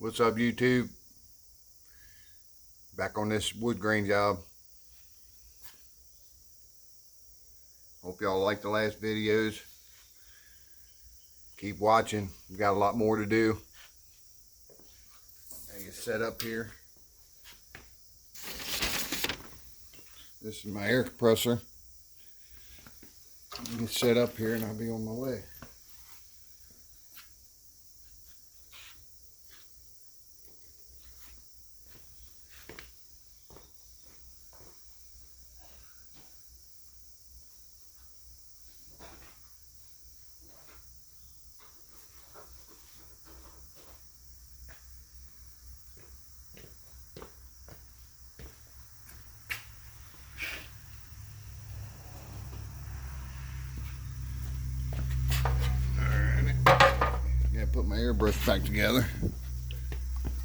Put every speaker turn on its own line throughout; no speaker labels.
What's up, YouTube? Back on this wood grain job. Hope y'all like the last videos. Keep watching. We've got a lot more to do. I get set up here. This is my air compressor. I get set up here and I'll be on my way. Put my airbrush back together.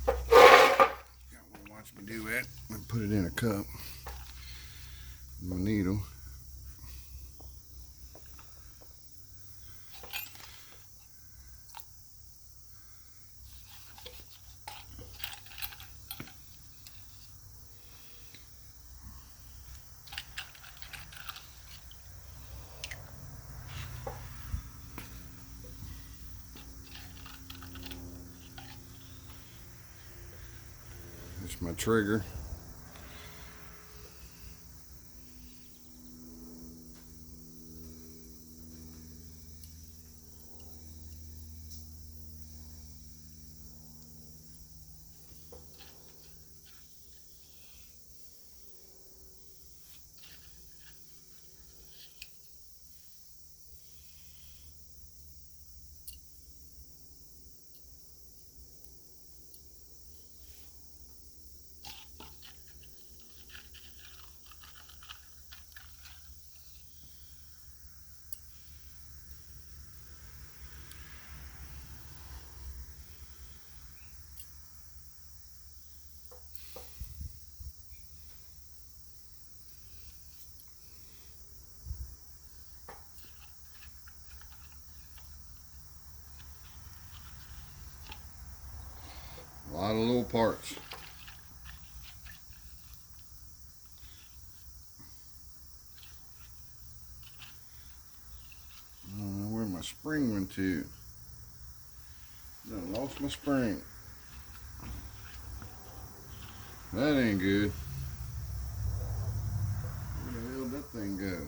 Y'all want to watch me do that? I'm put it in a cup. My needle. This is my trigger. A lot of little parts. I don't know where my spring went to. I lost my spring. That ain't good. Where the hell did that thing go?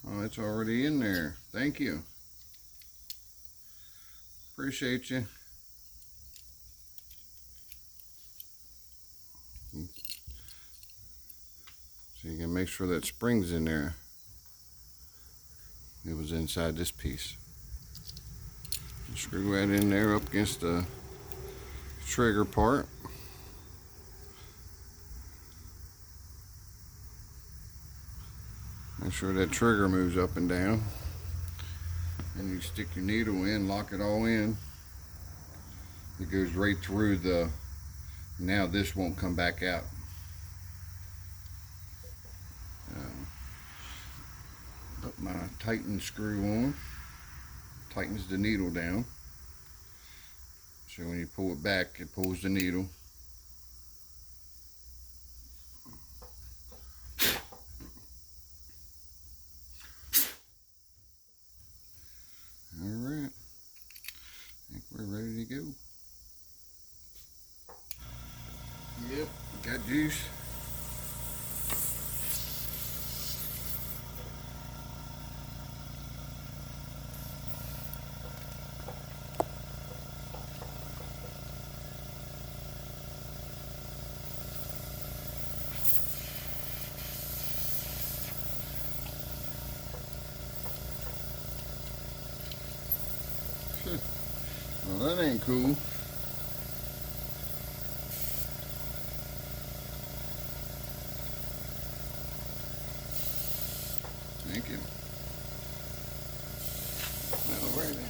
Oh, it's already in there. Thank you. Appreciate you. So you can make sure that spring's in there. It was inside this piece. Screw that in there up against the trigger part. Make sure that trigger moves up and down. And you stick your needle in, lock it all in. It goes right through the, now this won't come back out. Put my tighten screw on, tightens the needle down. So when you pull it back, it pulls the needle. Alright, I think we're ready to go. Yep, got juice. Well, that ain't cool. Thank you. Alrighty.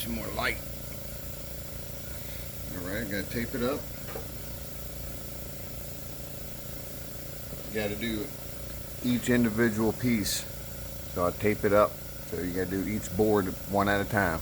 some more light. Alright, gotta tape it up. You gotta do each individual piece. So I tape it up. So you gotta do each board one at a time.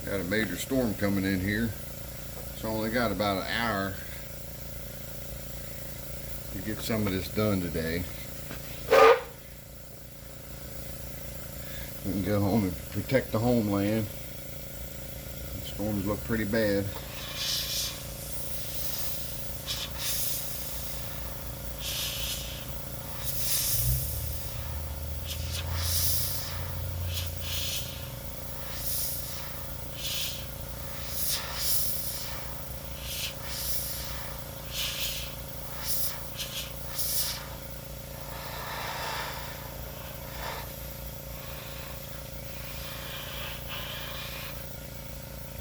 Got a major storm coming in here, so I only got about an hour to get some of this done today. We can go home and protect the homeland. The storms look pretty bad.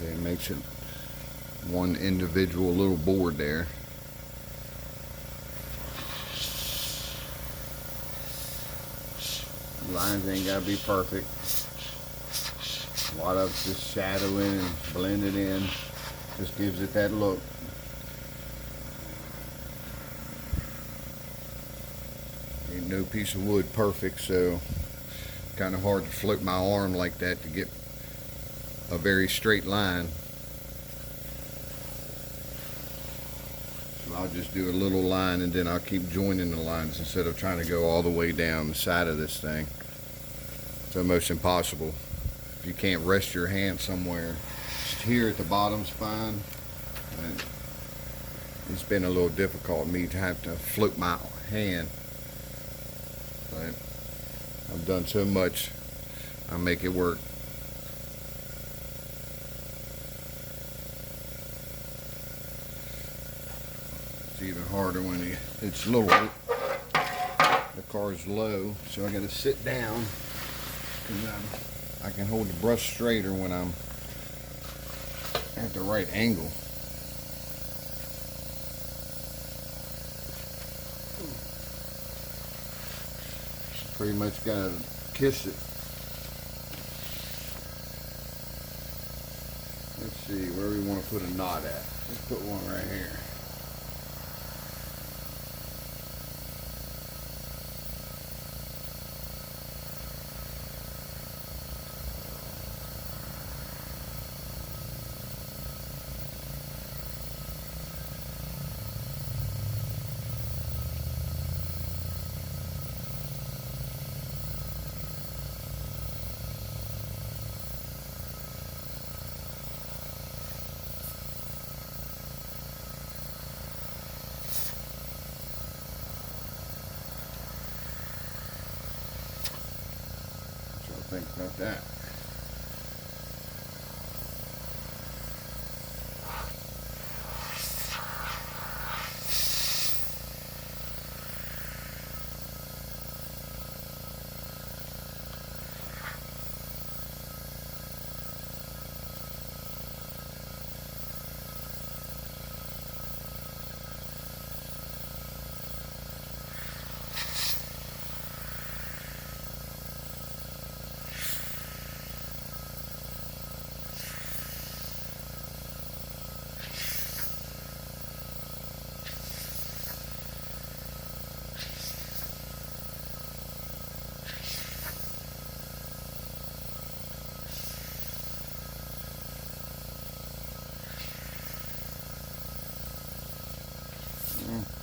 It makes it one individual little board there. Lines ain't gotta be perfect. A lot of just shadowing and blending in just gives it that look. Ain't no piece of wood perfect, so kind of hard to float my arm like that to get a very straight line. So I'll just do a little line and then I'll keep joining the lines instead of trying to go all the way down the side of this thing. It's almost impossible. If you can't rest your hand somewhere, just here at the bottom's fine. And it's been a little difficult me to have to float my hand, but I've done so much, I make it work. It's even harder when it's low. The car's low, so I got to sit down, and I can hold the brush straighter when I'm at the right angle. Pretty much got to kiss it. Let's see where we want to put a knot at. Let's put one right here. Think about that.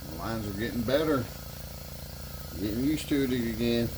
The lines are getting better. Getting used to it again.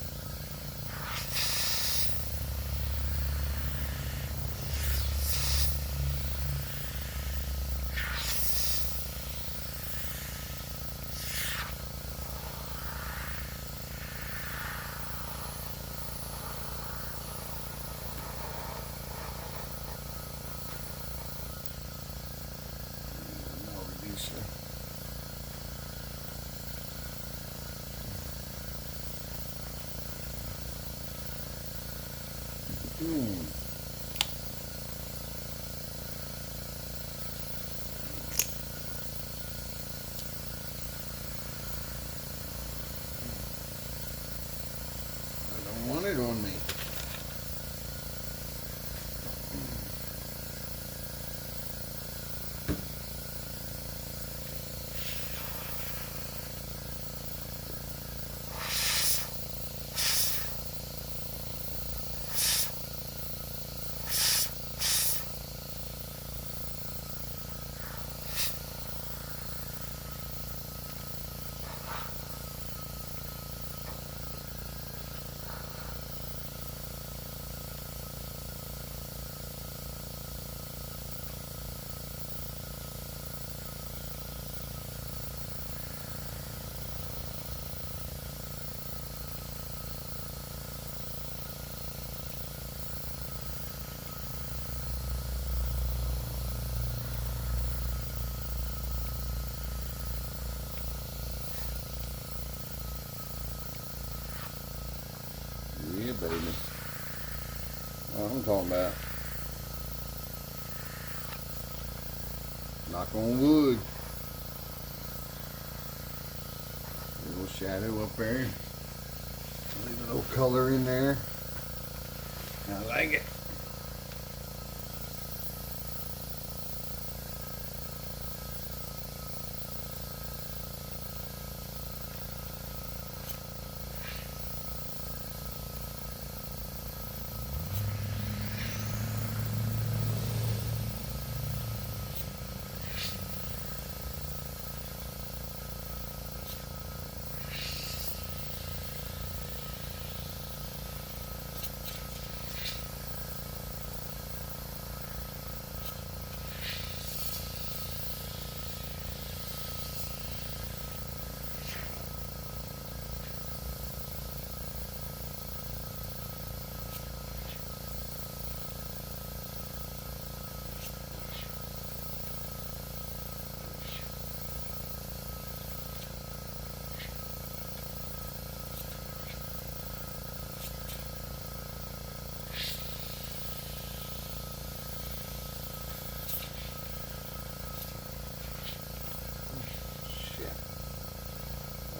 I don't want it on me. Yeah, baby. What I'm talking about. Knock on wood. A little shadow up there. Leave a little color in there. I like it.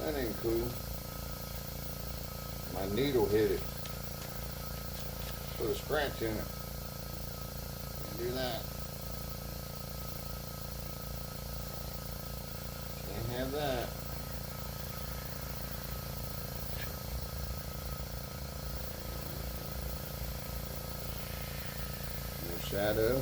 That ain't cool. My needle hit it. Put a scratch in it. Can't do that. Can't have that. No shadow.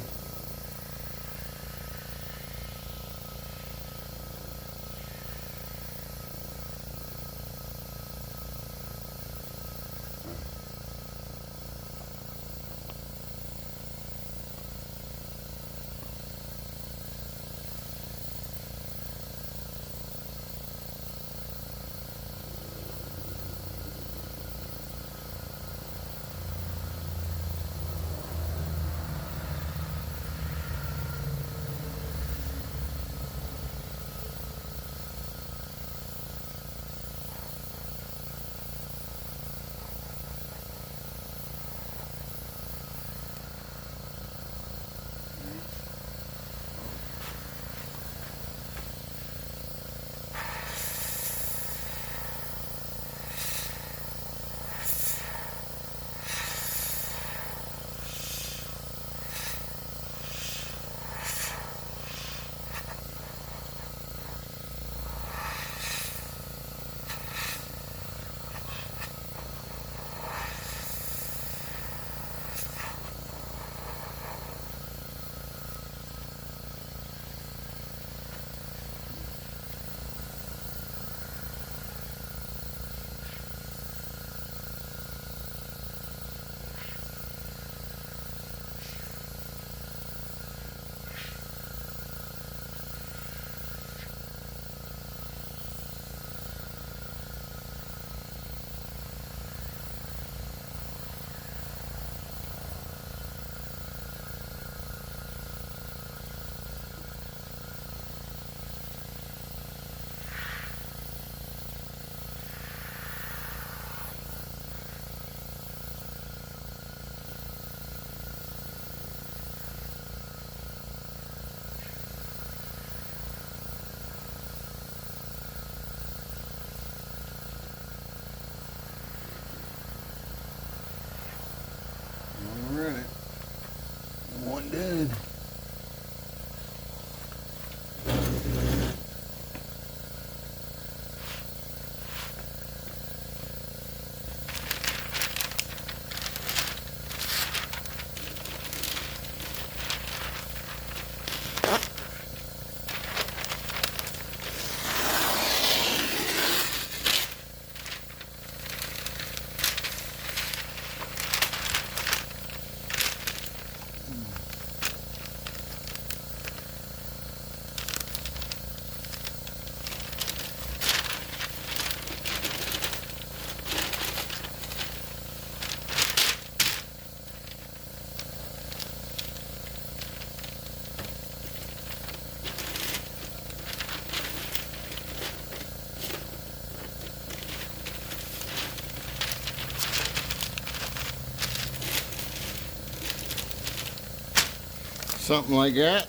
Something like that.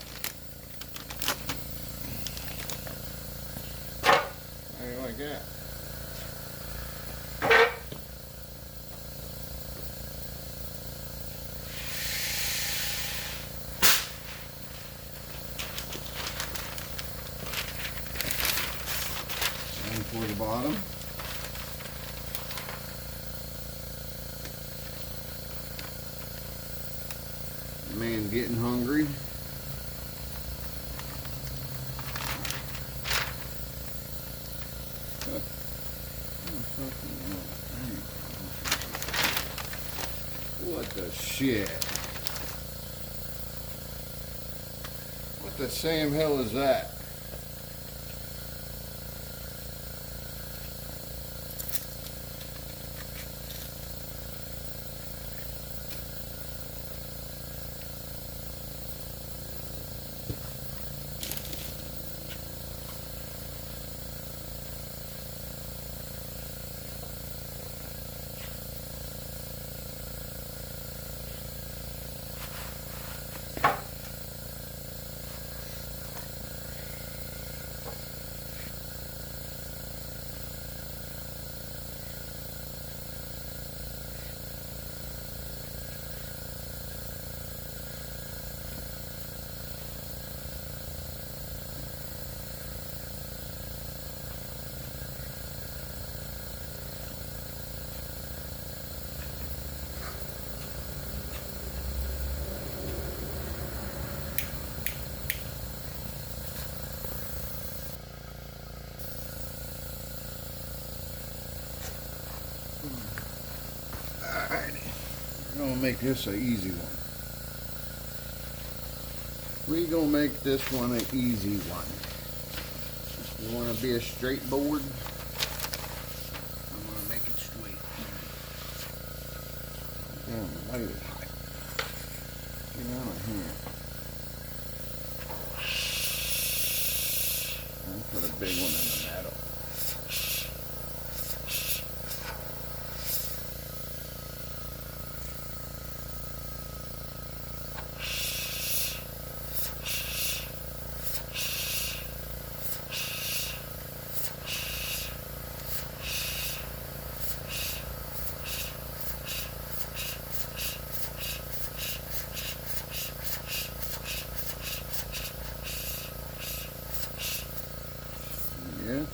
Like that. Same for the bottom. Man getting hungry. What the shit? What the Sam hell is that? We're gonna make this an easy one. We're gonna make this one an easy one. You wanna be a straight board? I'm gonna make it straight. Damn, the light is hot. Get out of here. I'll put a big one in the middle. Yeah.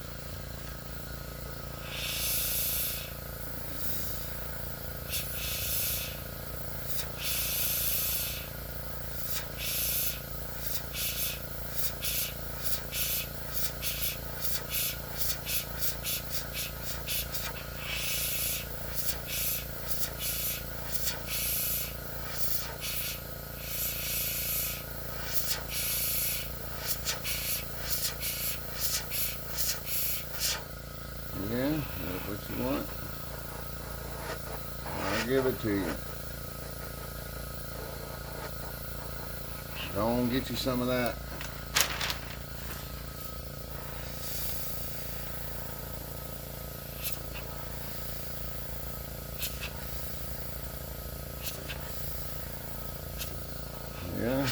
Yeah, that's what you want. I'll give it to you. Go on, get you some of that. Yeah.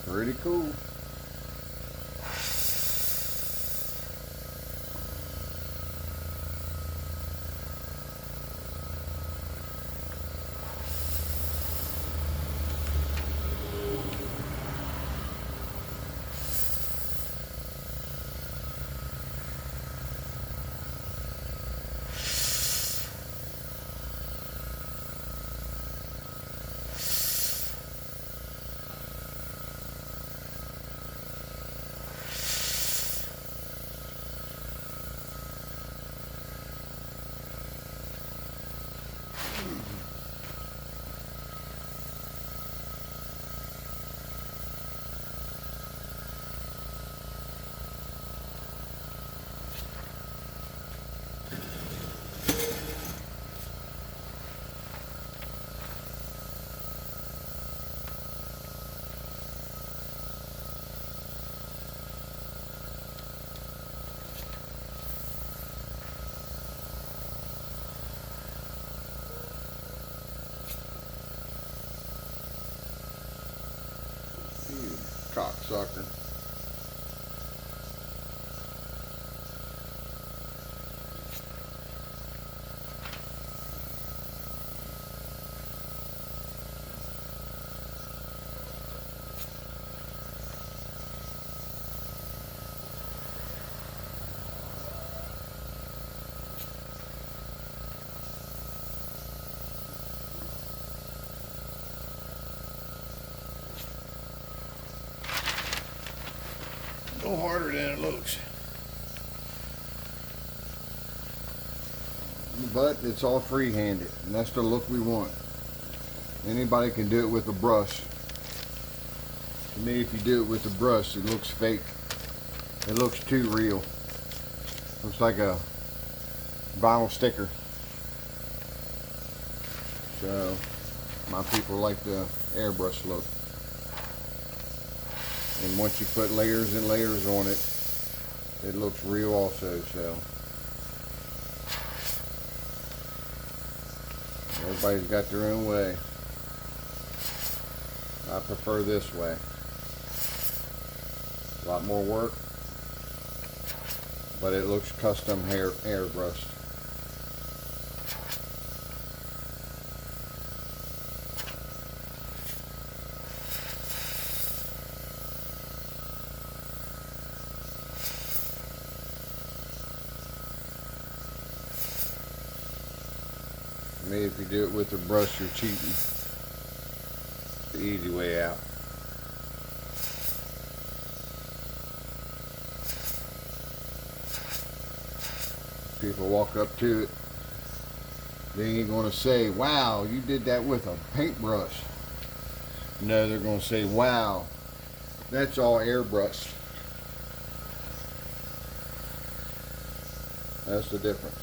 Pretty cool. cocksucker. Go harder than it looks. But it's all free-handed, and that's the look we want. Anybody can do it with a brush. To me, if you do it with a brush, it looks fake. It looks too real. Looks like a vinyl sticker. So, my people like the airbrush look. And once you put layers and layers on it, it looks real also. So everybody's got their own way. I prefer this way. A lot more work, but it looks custom airbrushed. Me, if you do it with a brush, you're cheating. The easy way out. People walk up to it, they ain't gonna say, "Wow, you did that with a paintbrush." No, they're gonna say, "Wow, that's all airbrushed." That's the difference.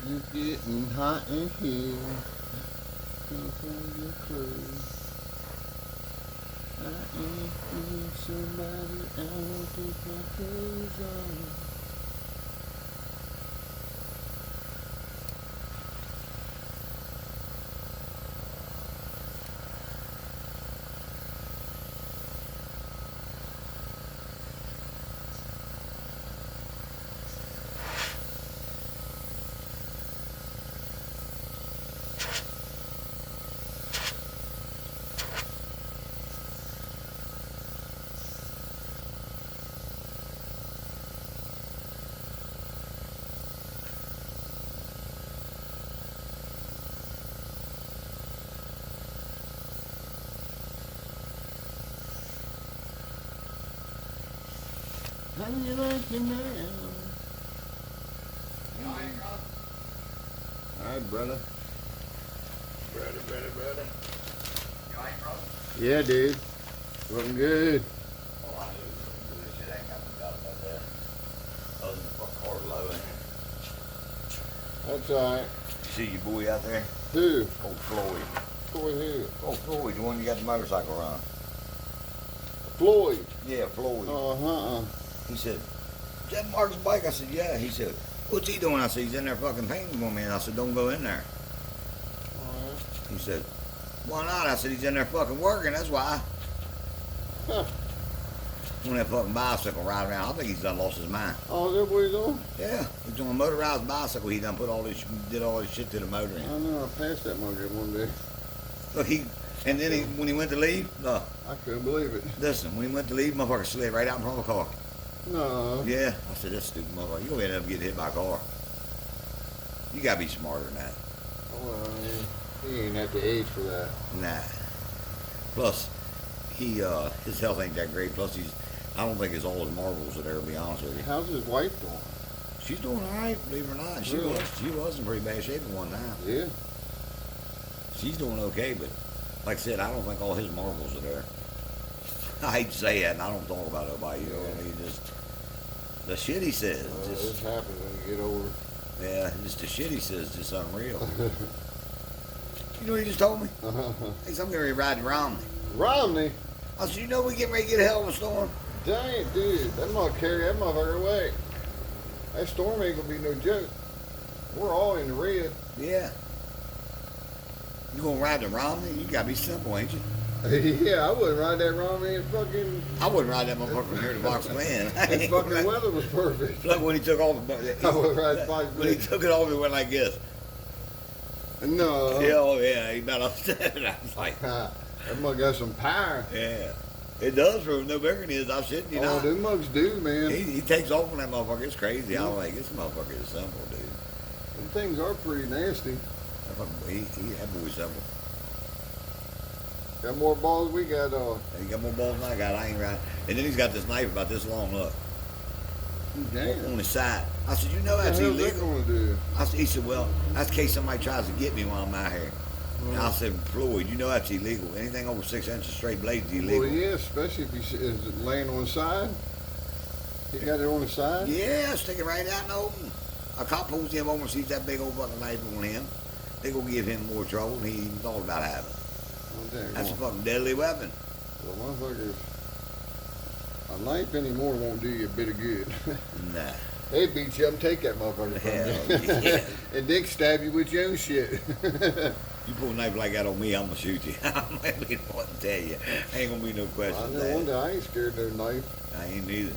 It's getting hot in here. off all your clothes. I ain't being somebody, I won't take my clothes off. How do you like me now? Alright, brother. Brother.
You alright, bro?
Yeah, dude. Looking good.
Oh, I knew this shit ain't got no doubt about that. Other than the fuck car low in there.
That's alright.
You see your boy out there?
Who?
Old Floyd.
Floyd who?
Oh, Floyd, the one you got the motorcycle around.
Floyd.
Yeah, Floyd.
He
said, is that Mark's bike? I said, yeah. He said, what's he doing? I said, he's in there fucking painting for me. And I said, don't go in there. He said, why not? I said, he's in there fucking working, that's why.
Huh.
On that fucking bicycle ride around. I think he's done lost his mind.
Oh, is that what he's on?
Yeah, he's on a motorized bicycle. He done did all this shit to the motor.
I know, I passed that monkey one day.
Look, when he went to leave,
I couldn't believe it.
listen, when he went to leave, motherfucker slid right out in front of a car.
No.
Yeah, I said, this stupid motherfucker, you're gonna end up getting hit by a car. You gotta be smarter than that.
Well, he ain't at the age for that.
Nah. Plus, his health ain't that great. Plus, I don't think it's all his marbles are there, to be honest with you.
How's his wife doing?
She's doing all right, believe it or not. She
Really?
was in pretty bad shape at one time.
Yeah.
She's doing okay, but like I said, I don't think all his marbles are there. I hate to say that, and I don't talk about nobody, you know what I mean? Just the shit he says.
This happens when you get older.
Yeah, just the shit he says, just unreal. You know what he just told me? He said, I'm going to ride to Romney.
Romney?
I said, you know we get ready to get a hell of a storm?
Dang it, dude. That mother carry that motherfucker away. That storm ain't gonna be no joke. We're all in the red.
Yeah. You gonna ride to Romney? You gotta be simple, ain't you?
Yeah, I wouldn't ride that Romney and fucking...
I wouldn't ride that motherfucker from here to Box Glen.
The fucking weather was perfect.
Look, when he took off the...
I would ride Box
When he
Glen.
took it off, he went like this.
No.
Yeah, oh yeah, he about upset. I was like...
That mug got some power.
Yeah. It does for no bigger than it is. I'm shitting you
Oh,
not.
them mugs do, man.
He takes off on that motherfucker. It's crazy. I'm like, this motherfucker is simple, dude.
Them things are pretty nasty.
That boy's simple.
Got more balls we got,
He got more balls than I got. I ain't right. And then he's got this knife about this long, look.
Damn.
On his side. I said, you know that's
What the hell's that
illegal?
gonna do?
He said, well, that's in case somebody tries to get me while I'm out here. And I said, Floyd, you know that's illegal. Anything over 6 inches straight blades is illegal.
Well, yeah, especially if he is laying on the side. He got it on the side?
Yeah, stick it right out in the open. A cop pulls him over and sees that big old fucking knife on him. They gonna give him more trouble than he thought about having.
Oh, damn.
That's a fucking deadly weapon.
Well, motherfuckers, a knife anymore won't do you a bit of good.
Nah.
They beat you up and take that motherfucker
Hell,
from you.
yeah.
And Dick stab you with your own shit.
You pull a knife like that on me, I'm gonna shoot you. I might be what to tell you. Ain't gonna be no
I
question.
know one day I ain't scared of no knife.
I ain't neither.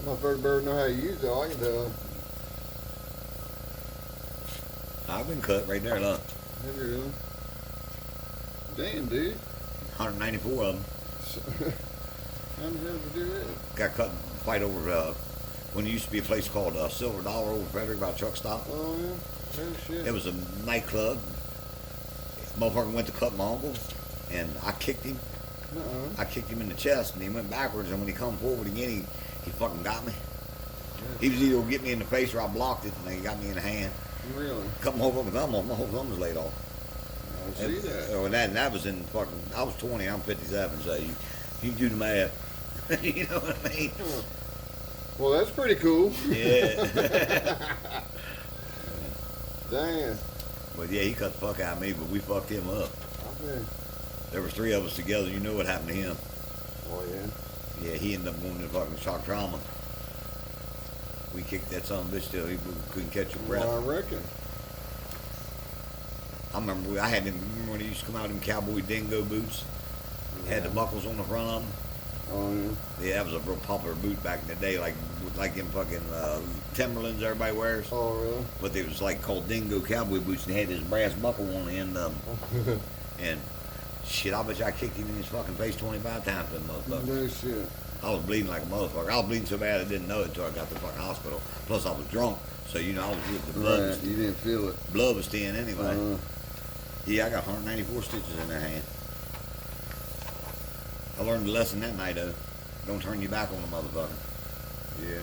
Motherfucker better know how to use it. I can tell.
I've been cut right there, look.
Have you really? Damn, dude.
194 of them.
How the hell did you do that?
Got cut in a fight over when there used to be a place called Silver Dollar over Frederick by a truck stop.
Oh, yeah? Oh, shit.
It was a nightclub. Motherfucker went to cut my uncle, and I kicked him. I kicked him in the chest, and he went backwards, and when he come forward again, he fucking got me. He was either gonna get me in the face or I blocked it, and he got me in the hand.
Really?
Cut my whole fucking thumb off. My whole thumb was laid off.
I see that.
And that was in fucking, I was 20, I'm 57, so you do the math. You know what I mean?
Well, that's pretty cool.
Yeah.
Damn.
But yeah, he cut the fuck out of me, but we fucked him up.
Okay.
There was 3 of us together. You know what happened to him?
Oh yeah.
Yeah, he ended up going to fucking shock trauma. We kicked that son of a bitch till he couldn't catch a breath.
Well, I reckon.
I remember I had them. Remember when he used to come out in them cowboy dingo boots? Had the buckles on the front of them.
Oh yeah.
Yeah, that was a real popular boot back in the day, like them fucking Timberlands everybody wears.
Oh really?
But they was like called dingo cowboy boots, and they had this brass buckle on the end of them. And shit, I bet you I kicked him in his fucking face 25 times for that motherfucker.
No shit.
I was bleeding like a motherfucker. I was bleeding so bad I didn't know it until I got to the fucking hospital. Plus I was drunk, so you know I was with the blood.
Right.
Was,
You didn't feel it.
blood was thin anyway.
Uh,
Yeah, I got 194 stitches in that hand. I learned the lesson that night though. Don't turn your back on the motherfucker.
yeah.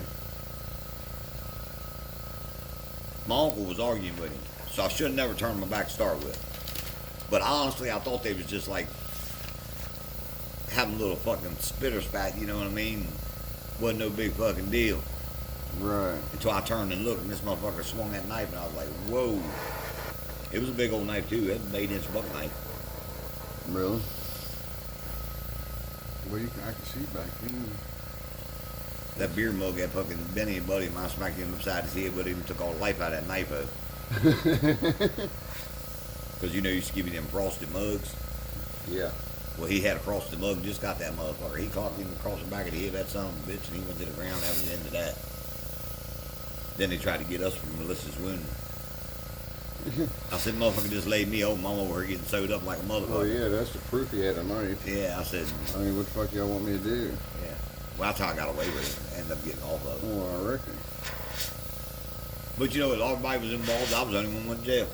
My uncle was arguing with him, so I should have never turned my back to start with. But honestly, I thought they was just like having a little fucking spitter spat, you know what I mean? Wasn't no big fucking deal.
Right.
Until I turned and looked, and this motherfucker swung that knife, and I was like, whoa. It was a big old knife, too. It was an 8-inch buck knife.
Really? Well, I can see back then.
That beer mug, that fucking Benny and buddy of mine smacked him upside his head, but even took all the life out of that knife out. Because, you know, you used to give you them frosted mugs.
Yeah.
Well, he had a frosted mug and just got that motherfucker. He caught him across the back of the head, that son of a bitch, and he went to the ground. That was the end of that. Then they tried to get us from malicious wounding. I said, motherfucker just laid me open. I'm over here getting sewed up like a motherfucker.
Oh yeah, that's the proof he had a knife.
Yeah, I said,
I mean, what the fuck y'all want me to do?
yeah. Well, that's how I got away with it. Ended up getting off of it.
Oh, I reckon.
But you know, everybody was involved. I was the only one went to jail.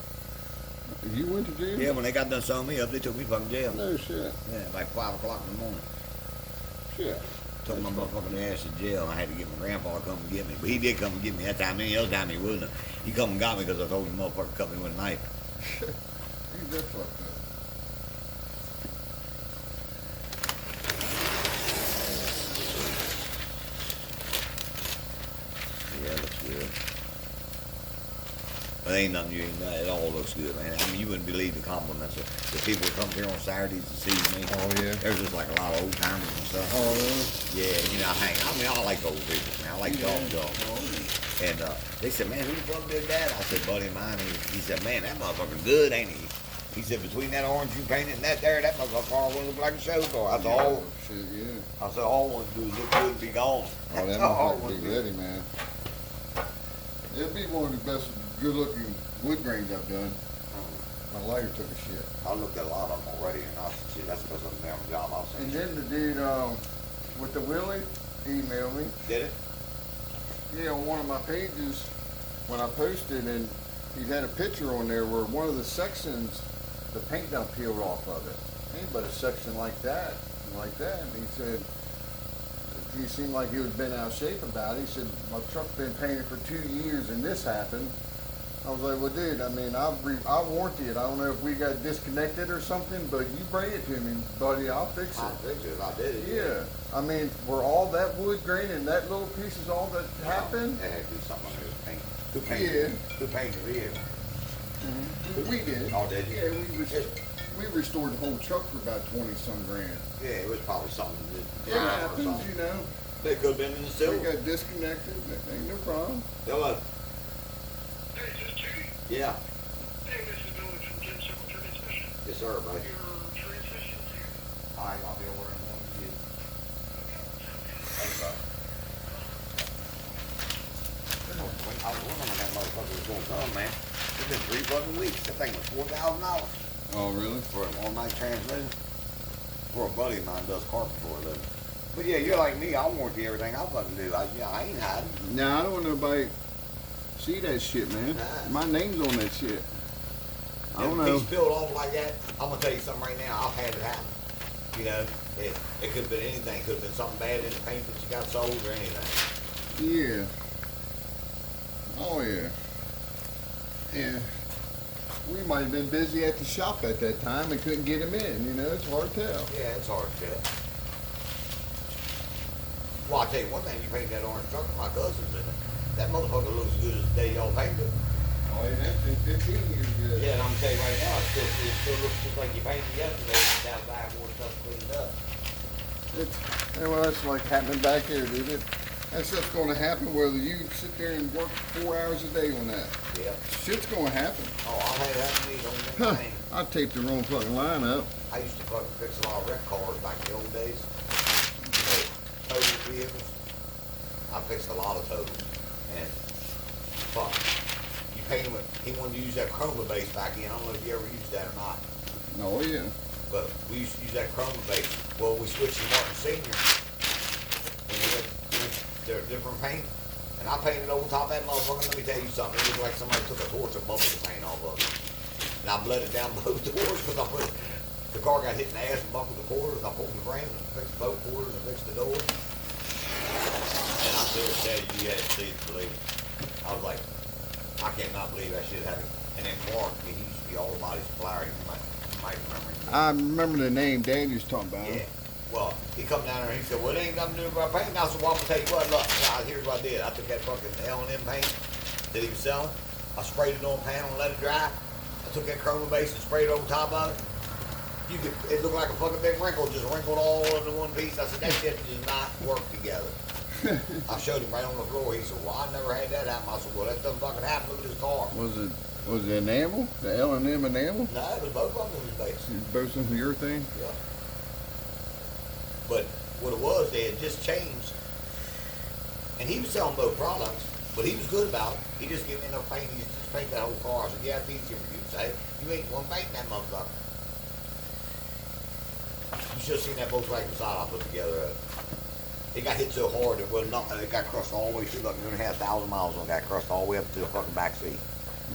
You went to jail?
Yeah, when they got done sewing me up, they took me fucking jail.
No shit.
Yeah, like 5 o'clock in the morning.
Shit.
Took my motherfucking ass to jail. I had to get my grandpa to come and get me. But he did come and get me that time. Any other time he wouldn't have. He come and got me because I told him the motherfucker cut me with a knife.
Ain't that fucked up?
Yeah, it looks good. But ain't nothing you ain't it all looks good, man. I mean, you wouldn't believe the compliments of the people who come here on Saturdays to see me.
Oh yeah.
There's just like a lot of old timers and stuff.
Oh really?
Yeah, you know, I mean, I like old people, man. I like dog.
Oh,
And they said, man, who the fuck did that? I said, buddy of mine. He said, man, that motherfucker good, ain't he? He said, between that orange you painted and that there, that motherfucker car will look like a show car. I said, all,
shit, yeah.
I said, all one do is look good and be gone.
Oh, that
All
motherfucker
one
be
do.
ready, man. It'll be one of the best good-looking wood grains I've done. My lighter took a shit.
I looked at a lot of them already, and I said, shit, that's because of the damn job I was
And
saying.
then the dude with the Willie emailed me.
Did it?
Yeah, on one of my pages when I posted, and he had a picture on there where one of the sections, the paint done peeled off of it. Ain't but a section like that. And he said, he seemed like he was been out of shape about it. He said, my truck's been painted for 2 years and this happened. I was like, well, dude, I mean, I'll warranty it. I don't know if we got disconnected or something, but you bring it to me, buddy, I'll fix it.
I'll fix it if I did it.
Yeah. I mean, were all that wood grain and that little piece is all that happened?
They had to do something on his paint. Who
Yeah.
painted? Who painted the vehicle?
We did.
Oh, did you?
Yeah, we restored the whole truck for about 20-some grand.
Yeah, it was probably something.
It happens, you know.
They could have been in the
They
silver.
got disconnected. That ain't no problem.
Hello.
Hey, is this Jerry?
Yeah.
Hey, this is Billy from Jim Circle Transmission.
Yes, sir, buddy.
Your transmission's here.
All right, I'll be over in one of you. Thanks, bud. I was wondering when that motherfucker was gonna come, man. It's been 3 fucking weeks. That thing was $4,000
Oh, really?
for an all-night transmission. For a buddy of mine does carpet for a living. But yeah, you're like me. I warranty everything I fucking do. I ain't hiding.
Nah, I don't want nobody see that shit, man.
Nah.
My name's on that shit. I don't
If
know.
he spilled off like that, I'm gonna tell you something right now. I've had it happen. You know, it could have been anything. Could have been something bad in the paint that you got sold or anything.
Yeah. Oh, yeah. Yeah. We might have been busy at the shop at that time and couldn't get him in. You know, it's hard to tell.
Yeah, it's hard to tell. Well, I'll tell you one thing. You paint that orange truck with my cousin's in it. That motherfucker looks as good as the day y'all painted it.
Oh, yeah, that's been 15 years ago.
Yeah, and I'm gonna tell you right now, it still looks just like you painted yesterday. It's outside, more stuff cleaned up.
Well, that's like happening back here, dude. That stuff's gonna happen whether you sit there and work 4 hours a day on that.
Yeah.
Shit's gonna happen.
Oh, I'll have that to me on
Huh.
that thing.
I taped the wrong fucking line up.
I used to fucking fix a lot of wreck cars back in the old days. Total vehicles. I fixed a lot of totals. And fuck. You paint them with, he wanted to use that chroma base back then. I don't know if you ever used that or not.
Oh, yeah.
But we used to use that chroma base. Well, we switched to Martin Senior. And they went they're different paint. And I painted over top of that motherfucker. Let me tell you something. It looked like somebody took a torch and bubbled the paint off of it. And I bled it down both doors because I put the car got hit in the ass and buckled the quarters. I pulled the frame and fixed both quarters and fixed the doors. And I still said you had to see it to believe it. I was like, I cannot believe that shit happened. And then Clark, he used to be all about his supplier. You might remember him.
I remember the name Dad was talking about.
Yeah. Well, he come down there and he said, well, it ain't nothing to do with my paint. And I said, well, I'm gonna tell you what, look, now, here's what I did. I took that fucking L&M paint that he was selling. I sprayed it on a panel and let it dry. I took that chroma base and sprayed it over top of it. It looked like a fucking big wrinkle, just wrinkled all into one piece. I said, that shit does not work together. I showed him right on the floor. He said, well, I never had that happen. I said, well, that doesn't fucking happen. Look at this car.
Was it enamel? The L&M enamel?
No, it was both of them in his base.
Both of your thing?
Yeah. But what it was, they had just changed. And he was selling both products, but he was good about it. He just gave me enough paint. He just paint that whole car. I said, yeah, it's easier for you to say. You ain't one painting that motherfucker. You should have seen that Volkswagen Passat I put together. It got hit so hard it was not. It got crushed all the way through. Like 1,500 miles on. It got crushed all the way up to the fucking back seat.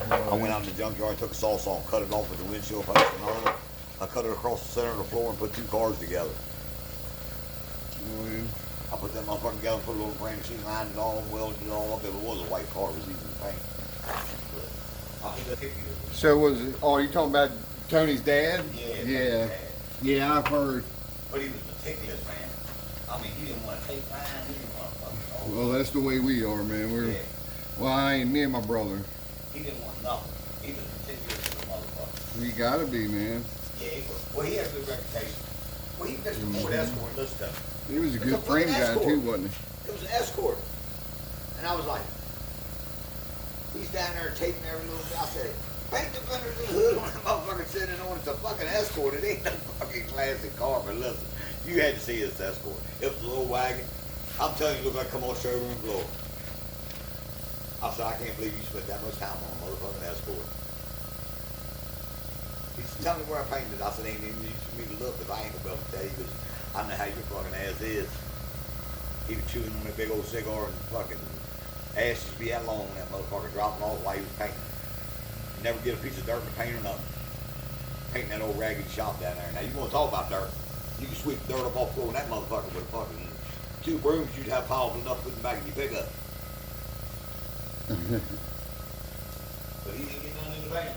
I went out in the junkyard, took a saw and cut it off with the windshield post and all of it. I cut it across the center of the floor and put two cars together.
Oh, yeah.
I put that motherfucker together and put a little brand machine, lined it all, welded it all up. If it was a white car, it was easy to paint. I'll keep that picture.
So was it, oh, you talking about Tony's dad?
Yeah.
Yeah. Yeah, I've heard.
But he was meticulous, man. I mean, he didn't want to take mine. He didn't want to fucking.
Well, that's the way we are, man. We're,
Yeah.
well, I ain't me and my brother.
He didn't want nothing. He was meticulous as a motherfucker.
You gotta be, man.
Yeah, he was. Well, he had a good reputation. Well, he fixed the Ford Escort, listen to him.
He was a
It's
good
a
frame
fucking
guy
Escort.
too, wasn't
It was an Escort. And I was like, he's down there taping every little bit. I said, paint the fenders and the hood on that motherfucker sitting on. It's a fucking Escort. It ain't no fucking classic car, but listen, you had to see this Escort. It was a little wagon. I'm telling you, it looked like come on showroom floor. I said, I can't believe you spent that much time on a motherfucking Escort. He said, tell me where I painted it. I said, ain't even need for me to look, because I ain't gonna be able to tell you, because I know how your fucking ass is. He was chewing on that big old cigar and fucking ass just be that long on that motherfucker, dropping off while he was painting. Never get a piece of dirt in the paint or nothing. Painting that old raggedy shop down there. Now, you want to talk about dirt. You can sweep dirt up off the floor in that motherfucker with a fucking 2 brooms, you'd have piles enough put in the back of your pickup.
he?
But he didn't get none in the van.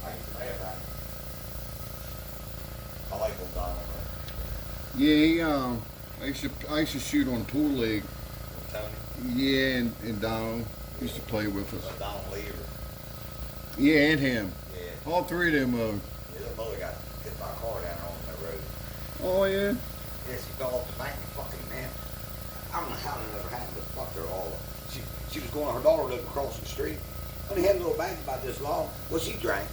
I used to laugh at him. I like old Donald, man.
Yeah, I used to shoot on tool leg.
Tony.
Yeah, and Donald used to play with us.
Donald Lee or,
Yeah, and him.
yeah.
All three of them.
Yeah, that mother got hit by a car down there on that road.
Oh yeah.
Yeah, she fell off the bank and fucking, man. I don't know how that ever happened, but fuck her all. She was going, her daughter lived across the street. Only had a little bank about this long. Well, she drank.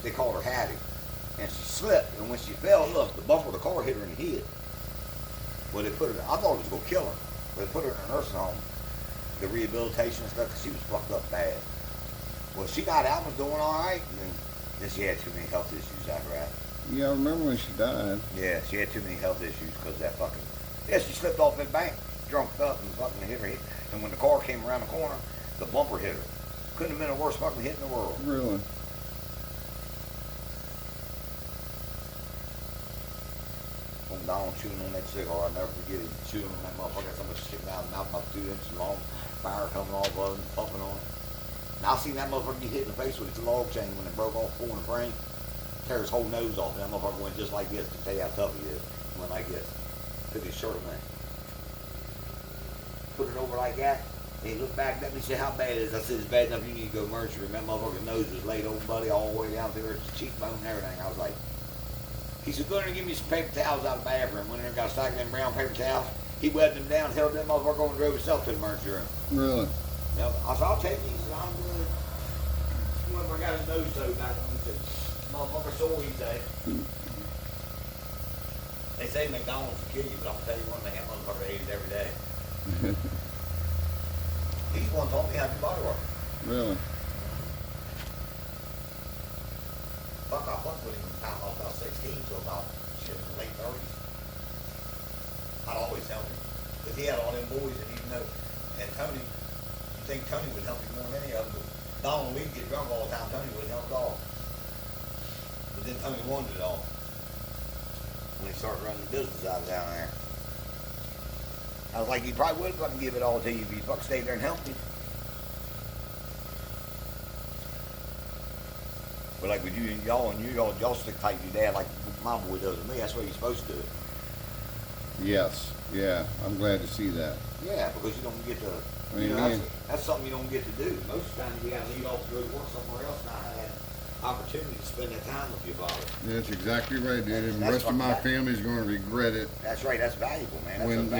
They called her Hattie. And she slipped, and when she fell, look, the bumper of the car hit her in the head. Well, they put her, I thought it was going to kill her. But they put her in a nursing home, the rehabilitation and stuff, because she was fucked up bad. Well, she got out and was doing all right, and then she had too many health issues after that.
Yeah, I remember when she died.
Yeah, she had too many health issues because of that fucking. Yeah, she slipped off that bank, drunk up, and fucking hit her head. And when the car came around the corner, the bumper hit her. Couldn't have been the worst fucking hit in the world.
Really?
When Donald chewing on that cigar, I'll never forget it. Chewing on that motherfucker, got so much sticking out of the mouth, about 2 inches long, fire coming off of it, pumping on it. Now I seen that motherfucker get hit in the face with its log chain when it broke off 4 in the frame. Tear his whole nose off, and that motherfucker went just like this to tell you how tough he is. He went like this. Took his shirt away. Put it over like that. He looked back at me and said, how bad is it? I said, it's bad enough you need to go emergency room. That motherfucker's nose was laid over, buddy, all the way down through his cheekbone and everything. I was like, he said, go in there and give me some paper towels out of the bathroom. Went in there and got a stack of them brown paper towels. He webbed them down, held that motherfucker on and drove himself to the emergency room.
Really?
Yep. I said, I'll take you. He said, I'm good. Whoever got his nose sewed back on, he said, motherfucker sore, he said. They say McDonald's will kill you, but I'm gonna tell you one thing, that motherfucker ate it every day. He's the one taught me how to do body work.
Really?
Fuck, I fucked with him from the time I was about 16 to about shit, the late 30s. I'd always help him. Because he had all them boys that even know. And Tony, you think Tony would help him more than any of them, but Donald, we'd get drunk all the time, Tony wouldn't help at all. But then Tony wanted it all. When he started running the business out of down there. I was like, he probably would fucking give it all to you if you fucking stayed there and helped him. But like with you and y'all stick tight to your dad like my boy does with me. That's what you're supposed to do.
Yes. Yeah. I'm glad to see that.
Yeah, because you don't get to,
Amen.
that's something you don't get to do. Most of the time you gotta leave off to go to work somewhere else, not have that opportunity to spend that time with your father.
That's exactly right, dude. And the
That's
rest of my
fucking
family's going to regret it.
That's right, that's valuable, man. That's
When-
a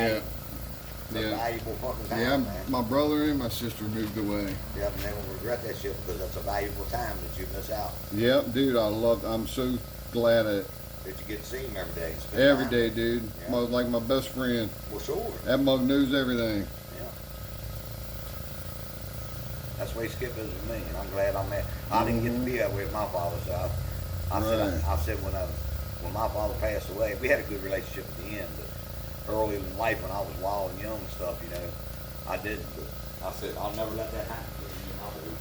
yeah.
valuable fucking time,
Yeah,
man.
my brother and my sister moved away.
Yeah, and they will regret that shit because that's a valuable time that you miss out.
Yep, dude, I'm so glad
That you get to see him every day. and spend
every
time.
day, dude.
Yeah.
Like my best friend.
Well, sure.
That mug knows everything.
Yeah. That's the way Skip is with me, and I'm glad I'm at. I didn't get to be that way with my father, so I said when my father passed away, we had a good relationship at the end, but early in life when I was wild and young and stuff, I didn't. But I said I'll never let that happen to me and my boy.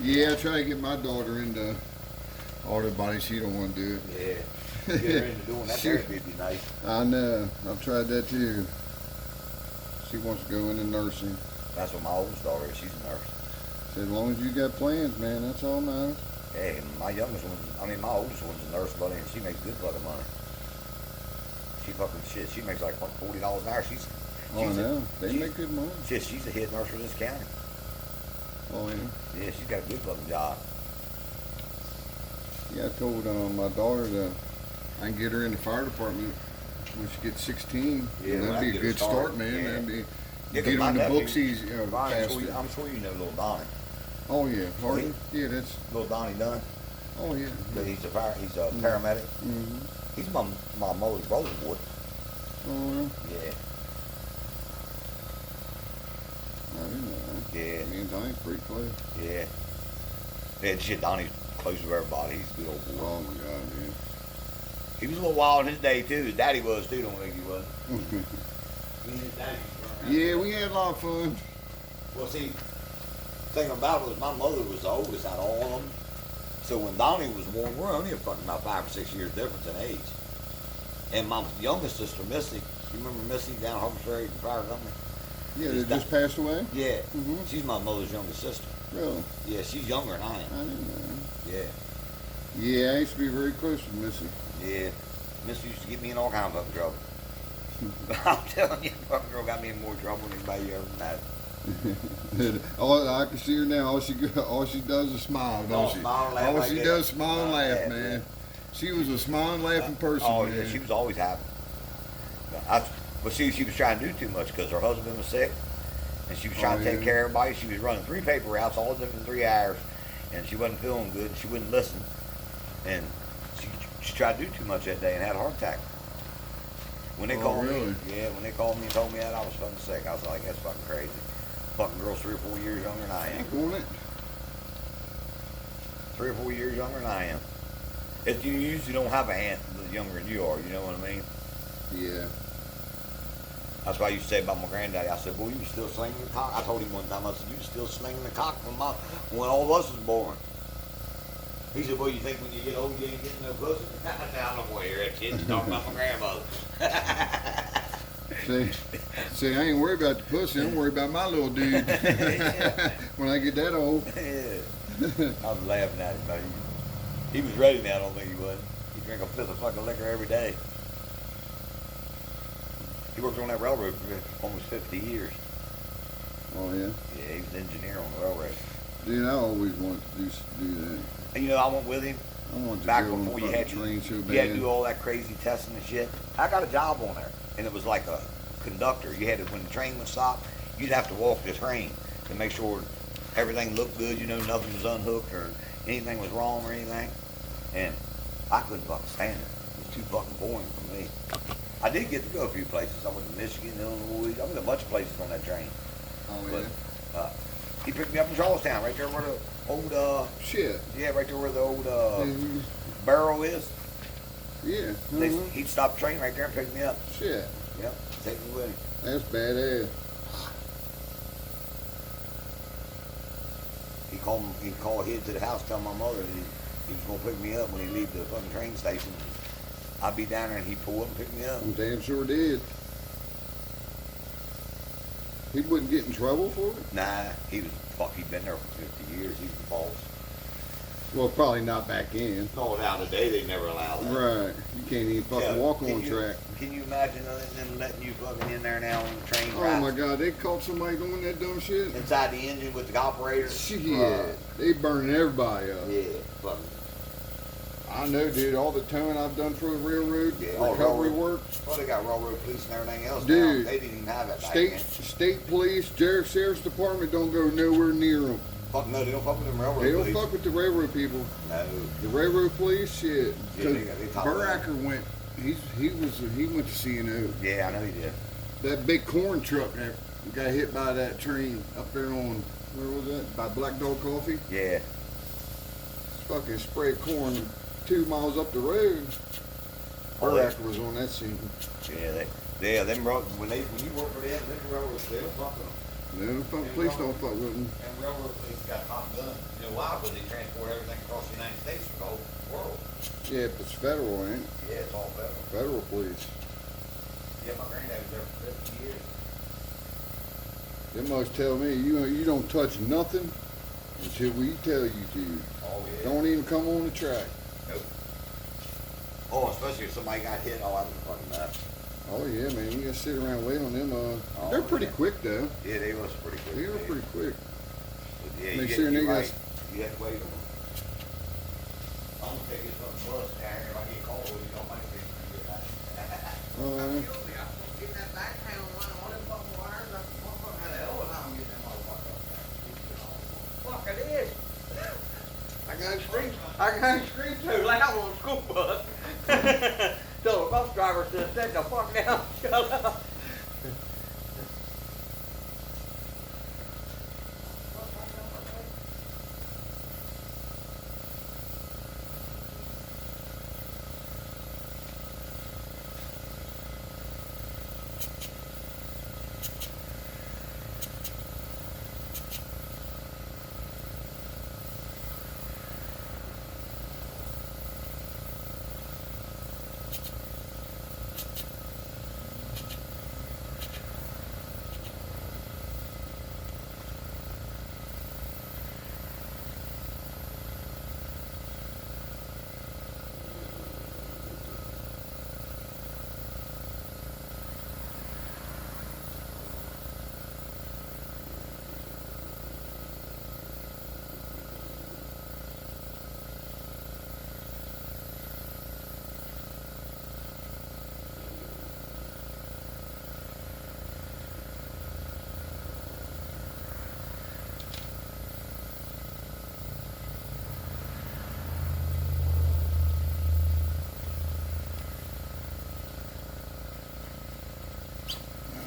Yeah, I try to get my daughter into auto body. She don't want to do it.
Yeah. Get her into doing that therapy would be nice.
I know. I've tried that too. She wants to go into nursing.
That's what my oldest daughter is. She's a nurse.
Said, as long as you got plans, man, that's all matters.
Hey, my oldest one's a nurse, buddy, and she makes good fucking money. She fucking shit. She makes like $40 an hour. She's
Oh, I know. They make good money.
Shit, she's a head nurse for this county.
Oh, yeah.
Yeah, she's got a good fucking job.
Yeah, I told my daughter that I can get her in the fire department when she gets 16.
Yeah,
And
well,
that'd be a
get her
good start,
started.
man.
Yeah.
That'd be
Yeah, 'cause
get her
my
in the
nephew-
books easy,
Brian,
faster.
I'm sure you know little Donnie.
Oh yeah, Hardy. Yeah, that's.
Little Donnie Dunn.
Oh yeah.
But he's a paramedic.
Mm-hmm.
He's my mother's brother boy.
Oh,
Yeah.
I didn't know that.
Yeah.
Me and Donnie's pretty close.
Yeah. Yeah, shit, Donnie's close to everybody. He's a good old boy.
Oh my God, man.
He was a little wild in his day too. His daddy was too. Don't think he was. Me and his daddy used to run around.
Yeah, we had a lot of fun.
Well, see, the thing about it was my mother was the oldest out of all of them. So when Donnie was born, we're only fucking about 5 or 6 years difference in age. And my youngest sister, Missy, you remember Missy down at Harvest Ferry Fire Company?
Yeah,
Is
they just passed away.
Yeah.
Mhm.
She's my mother's youngest sister.
Really?
Yeah, she's younger than I
I
am.
didn't know.
Yeah.
Yeah, I used to be very close with Missy.
Yeah. Missy used to get me in all kinds of fucking trouble. I'm telling you, fucking girl got me in more trouble than anybody ever met.
I can see her now. All she does is smile, don't
Oh,
she?
smile and laugh
All
like
she
that.
does is smile and
Smile
laugh,
and laugh,
man. She was a smiling, laughing person,
Oh,
man.
yeah, she was always happy. But see, she was trying to do too much because her husband was sick, and she was trying to take
yeah.
care of everybody. She was running 3 paper routes, all different 3 hours, and she wasn't feeling good. She wouldn't listen, and she tried to do too much that day and had a heart attack. When they
Oh,
called
really?
me, yeah, when they called me and told me that, I was fucking sick. I was like, that's fucking crazy. Fucking girl's 3 or 4 years younger than I am.
Won't it?
3 or 4 years younger than I am. You usually don't have a aunt that's younger than you are, you know what I mean?
Yeah.
That's why I used to say about my granddaddy. I said, boy, you was still slinging the cock. I told him one time, I said, you was still slinging the cock when all of us was born. He said, well, you think when you get old, you ain't getting no pussy? I said, I don't want to hear that shit. You're talking about my grandmother.
See, I ain't worried about the pussy. I'm worried about my little dude. When I get that old.
Yeah. I was laughing at him, man. He was ready now, I don't think he was. He drank a fifth of fucking liquor every day. He worked on that railroad for almost 50 years.
Oh yeah.
Yeah, he was an engineer on the railroad.
Dude, I always wanted to do that.
And you know, I went with him
I wanted to
back
go on
before
a
you
fucking
had
train so
you had
bad.
to do all that crazy testing and shit. I got a job on there, and it was like a conductor. You had to, when the train would stop, you'd have to walk the train to make sure everything looked good. You know, nothing was unhooked or anything was wrong or anything. And I couldn't fucking stand it. It was too fucking boring for me. I did get to go a few places. I went to Michigan, Illinois. I went to a bunch of places on that train.
Oh
But
yeah.
he picked me up in Charlestown, right there where the old
Shit.
yeah, right there where the old
Mhm.
barrel is.
Yeah.
They,
Uh-huh.
he'd stop the train right there and pick me up.
Shit.
Yep, take me with him.
That's badass.
He'd call ahead to the house, tell my mother that he was gonna pick me up when he leave the fucking train station. I'd be down there and he'd pull up and pick me up.
I'm damn sure did. He wouldn't get in trouble for it?
Nah, he'd been there for 50 years. He's the boss.
Well, probably not back in.
No, nowadays they never allow that.
Right. You can't even fucking
Yeah,
walk
can
on
you-
track.
Can you imagine them letting you fucking in there now on the train?
Oh
ride
my god, they caught somebody doing that dumb shit?
inside the engine with the operator.
Shit. They burning everybody up.
Yeah, fucking.
I know, dude. All the towing I've done for the railroad,
Yeah, all
recovery
railroad.
work,
Well, they got railroad police and everything else
Dude,
now. They didn't even have that back
state
then.
state police, sheriff's department don't go nowhere near them.
Fuck no, they don't fuck with them railroad
They don't
police.
fuck with the railroad people.
No.
The railroad police, shit.
Yeah,
Cause
they top
Buracker went. He went to CNO.
Yeah, I know he did.
That big corn truck that got hit by that train up there on where was that? By Black Dog Coffee.
Yeah.
Fucking sprayed corn 2 miles up the road.
Oh, yeah.
Buracker was on that scene.
Yeah, them when you work for them railroads, they don't fuck with them.
No, fuck, police don't fuck with them.
And railroad police got top gun. You know why? Because they transport everything across the United States for the whole world.
Yeah, if it's federal, ain't it?
Yeah, it's all federal.
Federal police.
Yeah, my granddad was there for 50 years.
They must tell me you don't touch nothing until we tell you to.
Oh, yeah.
Don't even come on the track.
Nope. Oh, especially if somebody got hit. Oh, I was fucking nuts.
Oh yeah, man, you gotta sit around wait on them.
Oh,
They're pretty
yeah.
quick though.
Yeah, they was pretty quick.
They were pretty quick.
But yeah,
Make
you
sure
get,
they
you're
got-
right. You have to wait on them. I'm gonna take this fucking bus down here. If I get called, you don't mind me get that.
Uh,
Get that back panel on all them fucking wires. How the hell would I get them motherfucker up there? Fuck it is. I got scream too loud on the school bus. Till the bus driver said, "Sit the fuck down, shut up."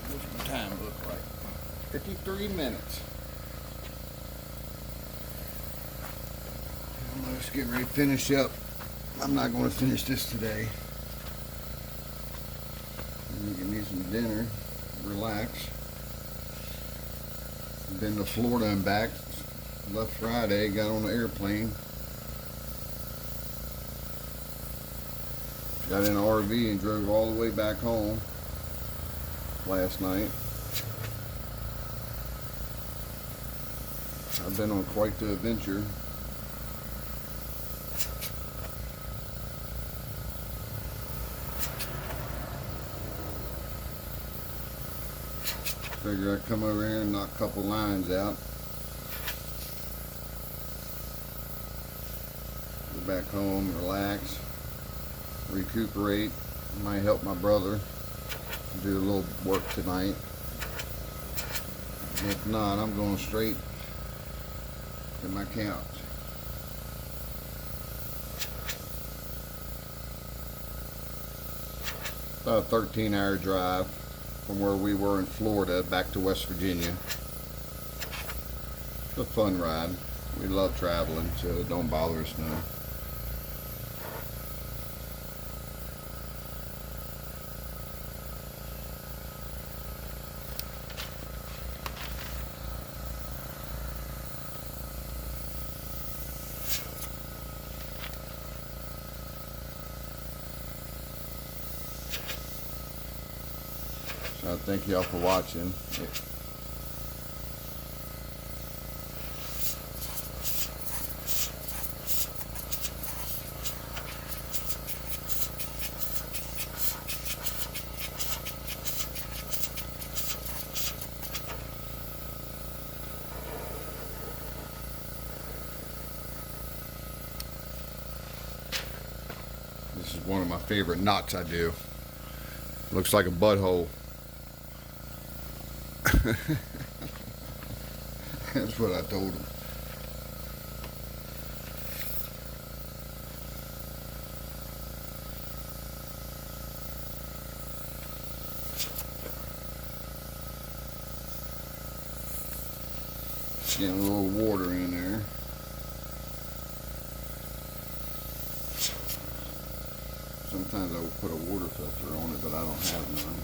what's my time look like? 53 minutes. I'm just getting ready to finish up. I'm not going to finish this today. I'm gonna need some dinner, relax. Been to Florida and back. Left Friday, got on the airplane. Got in an RV and drove all the way back home last night. I've been on quite the adventure. Figure I'd come over here and knock a couple lines out. Go back home, relax, recuperate. Might help my brother do a little work tonight. If not, I'm going straight to my couch. About a 13-hour drive from where we were in Florida back to West Virginia. It's a fun ride. We love traveling, so it don't bother us none. So I thank y'all for watching. This is one of my favorite knots I do. Looks like a butthole. That's what I told him. Getting a little water in there. Sometimes I will put a water filter on it, but I don't have none.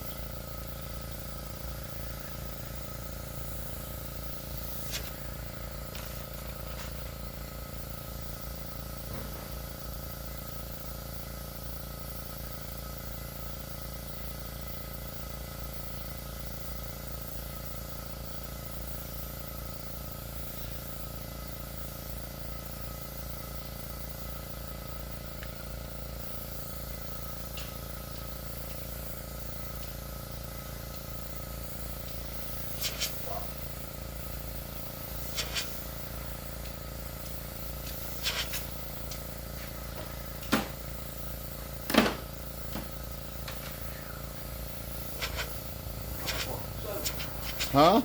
Huh?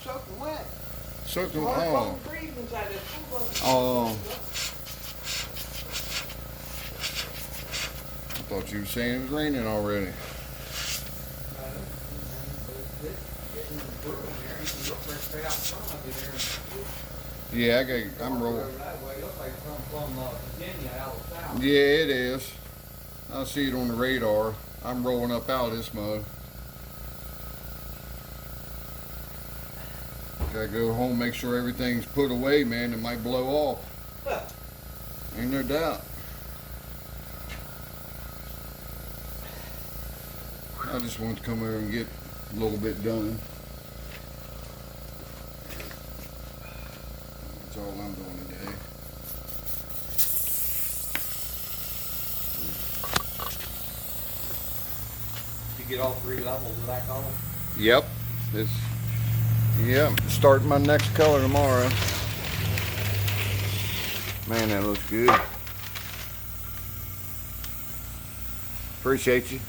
Soaking wet.
Soaking.
Hard
Oh.
fucking breathing inside this pool.
Oh. I thought you were saying it was raining already. Yeah, I'm rolling. Yeah, it is. I see it on the radar. I'm rolling up out of this mud. Gotta go home, make sure everything's put away, man. It might blow off. Ain't no doubt. I just want to come over and get a little bit done. That's all I'm doing today.
You get all 3 levels of that color?
Yep. Starting my next color tomorrow. Man, that looks good. Appreciate you.